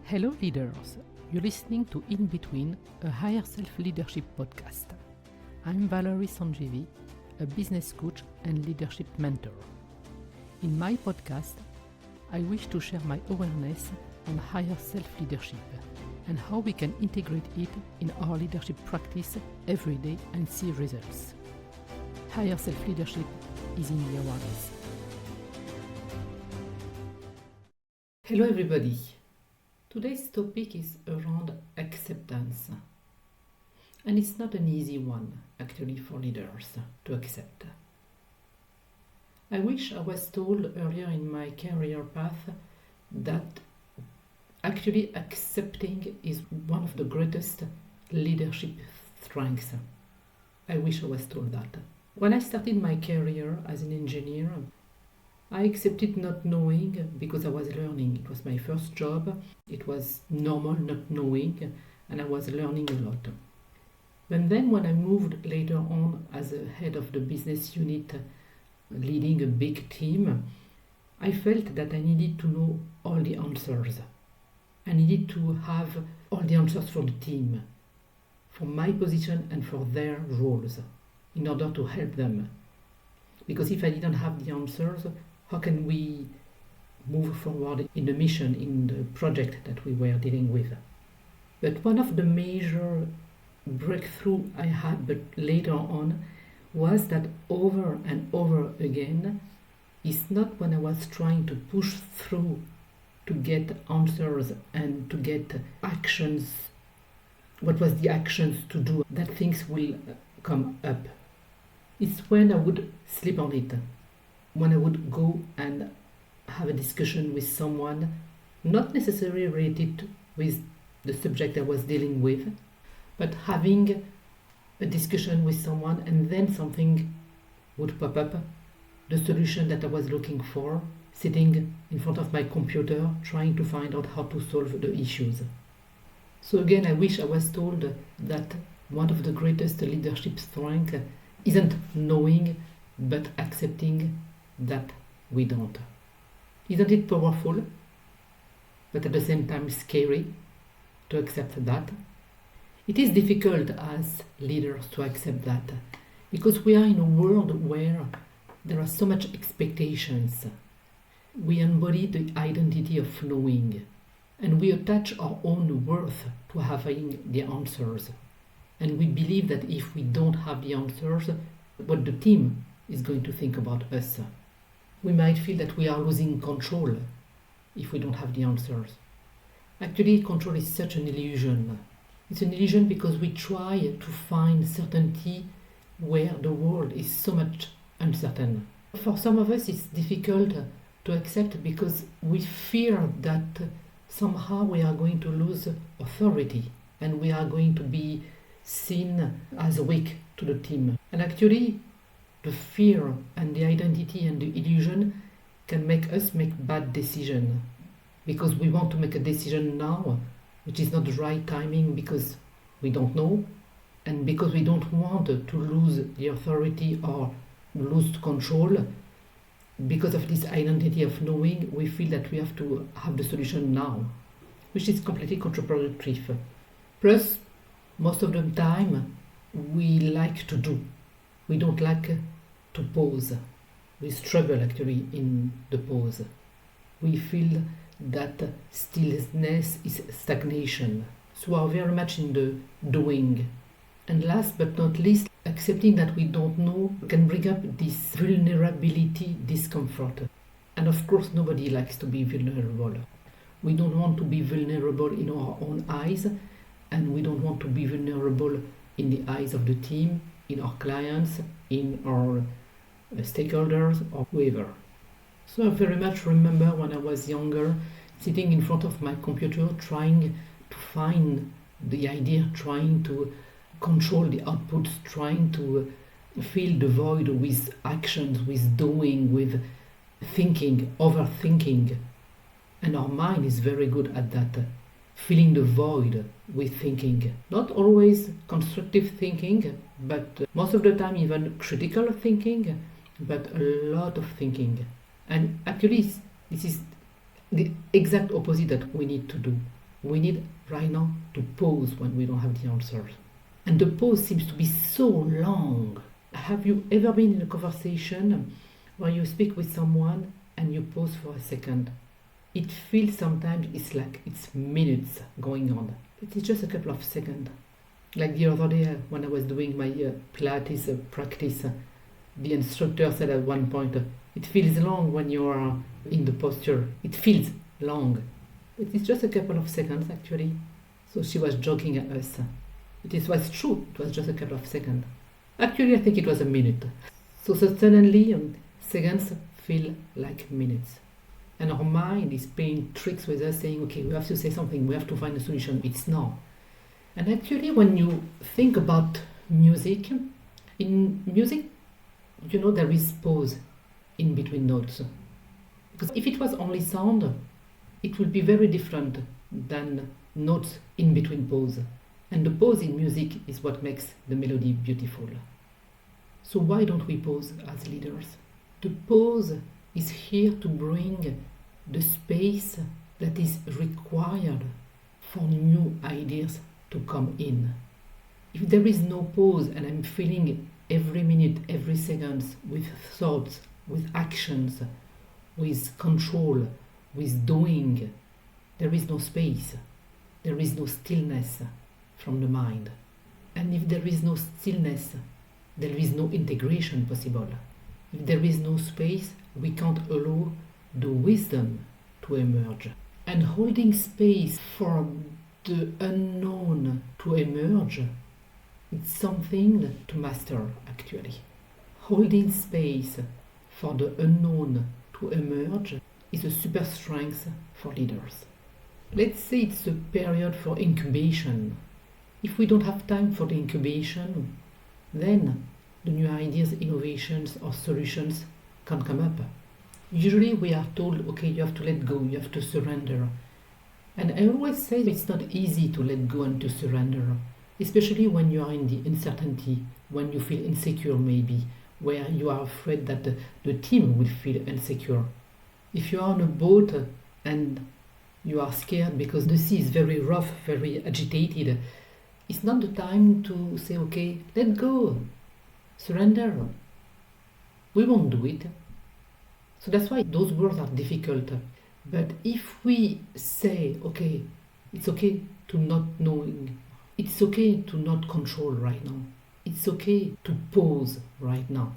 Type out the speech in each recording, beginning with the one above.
Hello leaders, you're listening to In Between, a higher self-leadership podcast. I'm Valarie, a business coach and leadership mentor. In my podcast, I wish to share my awareness on higher self-leadership and how we can integrate it in our leadership practice every day and see results. Higher self-leadership is in the awareness. Hello everybody. Today's topic is around acceptance. And it's not an easy one, actually, for leaders to accept. I wish I was told earlier in my career path that actually accepting is one of the greatest leadership strengths. I wish I was told that. When I started my career as an engineer, I accepted not knowing because I was learning. It was my first job. It was normal not knowing, and I was learning a lot. But then when I moved later on as a head of the business unit, leading a big team, I felt that I needed to know all the answers. I needed to have all the answers for the team, for my position and for their roles, in order to help them. Because if I didn't have the answers, how can we move forward in the mission, in the project that we were dealing with? But one of the major breakthrough I had, but later on, was that over and over again, it's not when I was trying to push through to get answers and to get actions, what was the actions to do, that things will come up. It's when I would sleep on it, when I would go and have a discussion with someone, not necessarily related with the subject I was dealing with, but having a discussion with someone and then something would pop up, the solution that I was looking for, sitting in front of my computer, trying to find out how to solve the issues. So again, I wish I was told that one of the greatest leadership strengths isn't knowing, but accepting that we don't. Isn't it powerful, but at the same time scary to accept that? It is difficult as leaders to accept that, because we are in a world where there are so much expectations. We embody the identity of knowing, and we attach our own worth to having the answers. And we believe that if we don't have the answers, what the team is going to think about us. We might feel that we are losing control if we don't have the answers. Actually, control is such an illusion. It's an illusion because we try to find certainty where the world is so much uncertain. For some of us, it's difficult to accept because we fear that somehow we are going to lose authority and we are going to be seen as weak to the team. And actually, the fear and the identity and the illusion can make us make bad decisions because we want to make a decision now, which is not the right timing because we don't know and because we don't want to lose the authority or lose control. Because of this identity of knowing, we feel that we have to have the solution now, which is completely counterproductive. Plus, most of the time, we like to do. We don't like to pause. We struggle actually in the pause. We feel that stillness is stagnation. So we are very much in the doing. And last but not least, accepting that we don't know can bring up this vulnerability, discomfort. And of course, nobody likes to be vulnerable. We don't want to be vulnerable in our own eyes, and we don't want to be vulnerable in the eyes of the team, in our clients, in our stakeholders, or whoever. So I very much remember when I was younger, sitting in front of my computer, trying to find the idea, trying to control the outputs, trying to fill the void with actions, with doing, with thinking, overthinking. And our mind is very good at that, filling the void with thinking. Not always constructive thinking, but most of the time even critical thinking, but a lot of thinking. And actually, this is the exact opposite that we need to do. we need right now to pause when we don't have the answers. And the pause seems to be so long. Have you ever been in a conversation where you speak with someone and you pause for a second? It feels sometimes it's minutes going on. It is just a couple of seconds. Like the other day when I was doing my Pilates practice, the instructor said at one point, it feels long when you are in the posture. It feels long. It is just a couple of seconds actually. So she was joking at us. It was true, it was just a couple of seconds. Actually I think it was a minute. So suddenly seconds feel like minutes. And our mind is playing tricks with us saying, okay, we have to say something, we have to find a solution. It's now. And actually when you think about music, in music, there is pause in between notes. Because if it was only sound, it would be very different than notes in between pause. And the pause in music is what makes the melody beautiful. So why don't we pause as leaders? The pause is here to bring the space that is required for new ideas to come in. If there is no pause and I'm filling every minute, every second with thoughts, with actions, with control, with doing, there is no space. There is no stillness from the mind. And if there is no stillness, there is no integration possible. If there is no space, we can't allow the wisdom to emerge. And holding space for the unknown to emerge, it's something to master actually. Holding space for the unknown to emerge is a super strength for leaders. Let's say it's a period for incubation. If we don't have time for the incubation, then the new ideas, innovations or solutions can come up. Usually we are told, okay, you have to let go, you have to surrender. And I always say it's not easy to let go and to surrender, especially when you are in the uncertainty, when you feel insecure maybe, where you are afraid that the team will feel insecure. If you are on a boat and you are scared because the sea is very rough, very agitated, it's not the time to say, okay, let go, surrender. We won't do it. So that's why those words are difficult. But if we say, okay, it's okay to not knowing, it's okay to not control right now, it's okay to pause right now,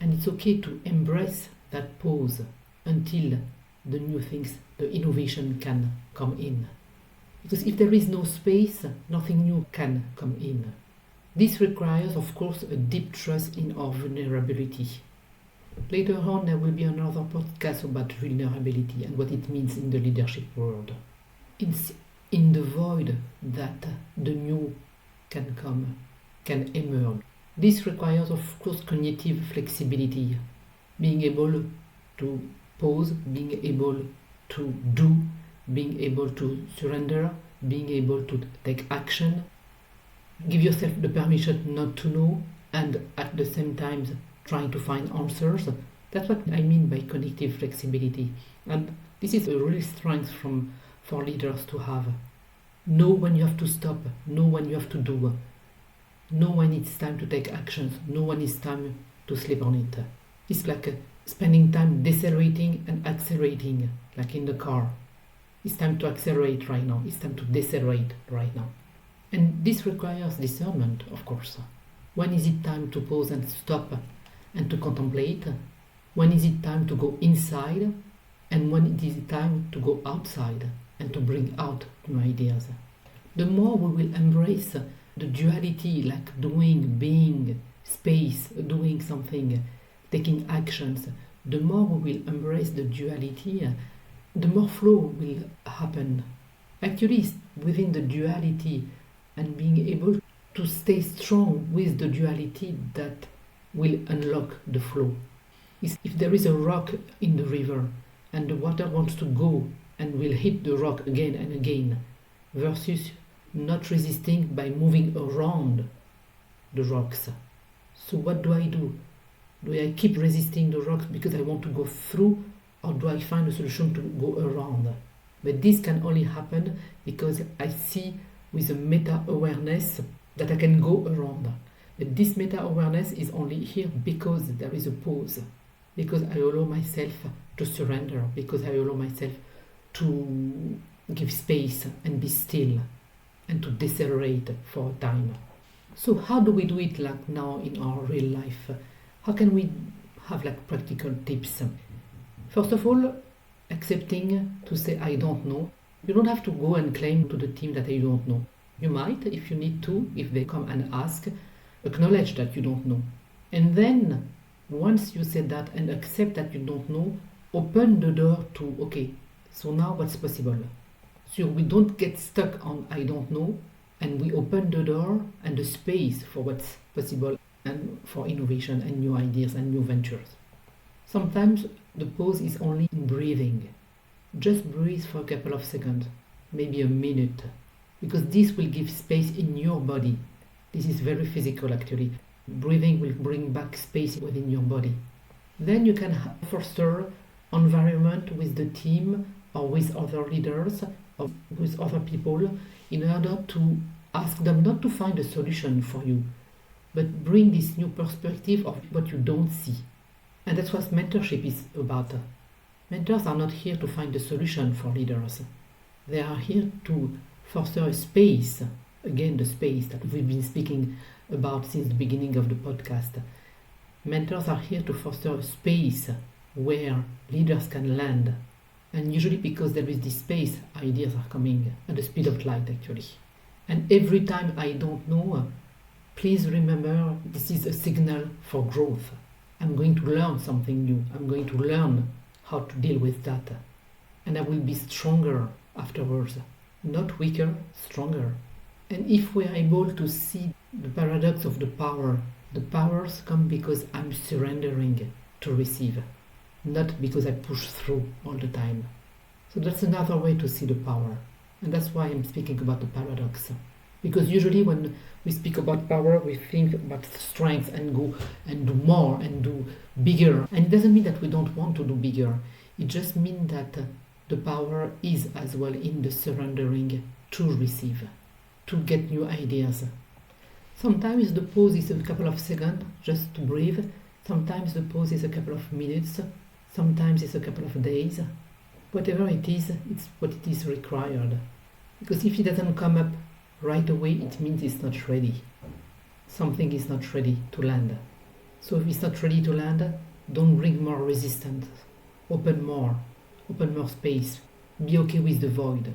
and it's okay to embrace that pause until the new things, the innovation can come in. Because if there is no space, nothing new can come in. This requires, of course, a deep trust in our vulnerability. Later on, there will be another podcast about vulnerability and what it means in the leadership world. It's in the void that the new can come, can emerge. This requires, of course, cognitive flexibility, being able to pause, being able to do, being able to surrender, being able to take action. Give yourself the permission not to know and at the same time trying to find answers. That's what I mean by cognitive flexibility. And this is a real strength for leaders to have. Know when you have to stop, know when you have to do, know when it's time to take actions, know when it's time to sleep on it. It's like spending time decelerating and accelerating, like in the car. It's time to accelerate right now, it's time to decelerate right now. And this requires discernment, of course. When is it time to pause and stop and to contemplate? When is it time to go inside? And when it is time to go outside and to bring out new ideas? The more we will embrace the duality, like doing, being, space, doing something, taking actions, the more we will embrace the duality, the more flow will happen. Actually, it's within the duality and being able to stay strong with the duality that will unlock the flow. If there is a rock in the river and the water wants to go and will hit the rock again and again, versus not resisting by moving around the rocks. So what do? Do I keep resisting the rocks because I want to go through, or do I find a solution to go around? But this can only happen because I see with a meta-awareness that I can go around. But this meta-awareness is only here because there is a pause, because I allow myself to surrender, because I allow myself to give space and be still and to decelerate for a time. So how do we do it like now in our real life? How can we have like practical tips? First of all, accepting to say I don't know. You don't have to go and claim to the team that you don't know. You might, if you need to, if they come and ask, acknowledge that you don't know. And then, once you say that and accept that you don't know, open the door to, okay, so now what's possible? So we don't get stuck on I don't know, and we open the door and the space for what's possible and for innovation and new ideas and new ventures. Sometimes the pause is only in breathing. Just breathe for a couple of seconds, maybe a minute, because this will give space in your body. This is very physical actually. Breathing will bring back space within your body. Then you can foster environment with the team or with other leaders or with other people in order to ask them not to find a solution for you, but bring this new perspective of what you don't see. And that's what mentorship is about. Mentors are not here to find a solution for leaders. They are here to foster a space, again the space that we've been speaking about since the beginning of the podcast. Mentors are here to foster a space where leaders can land. And usually because there is this space, ideas are coming at the speed of light actually. And every time I don't know, please remember this is a signal for growth. I'm going to learn something new. I'm going to learn how to deal with that. And I will be stronger afterwards. Not weaker, stronger. And if we are able to see the paradox of the powers come because I'm surrendering to receive, not because I push through all the time. So that's another way to see the power. And that's why I'm speaking about the paradox. Because usually when we speak about power, we think about strength and go and do more and do bigger. And it doesn't mean that we don't want to do bigger. It just means that the power is as well in the surrendering to receive, to get new ideas. Sometimes the pause is a couple of seconds just to breathe. Sometimes the pause is a couple of minutes. Sometimes it's a couple of days. Whatever it is, it's what it is required. Because if it doesn't come up right away, it means it's not ready. Something is not ready to land. So if it's not ready to land, don't bring more resistance. Open more space. Be okay with the void.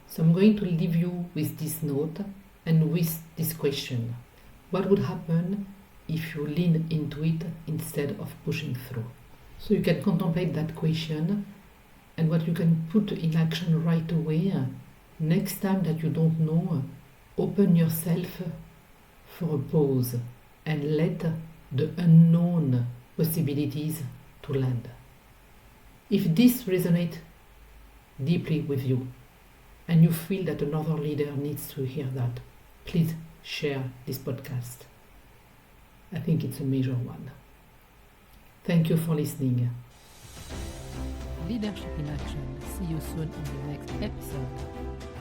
So I'm going to leave you with this note and with this question. What would happen if you lean into it instead of pushing through? So you can contemplate that question and what you can put in action right away. Next time that you don't know, open yourself for a pause and let the unknown possibilities to land. If this resonates deeply with you and you feel that another leader needs to hear that, please share this podcast. I think it's a major one. Thank you for listening. Leadership in Action. See you soon in the next episode.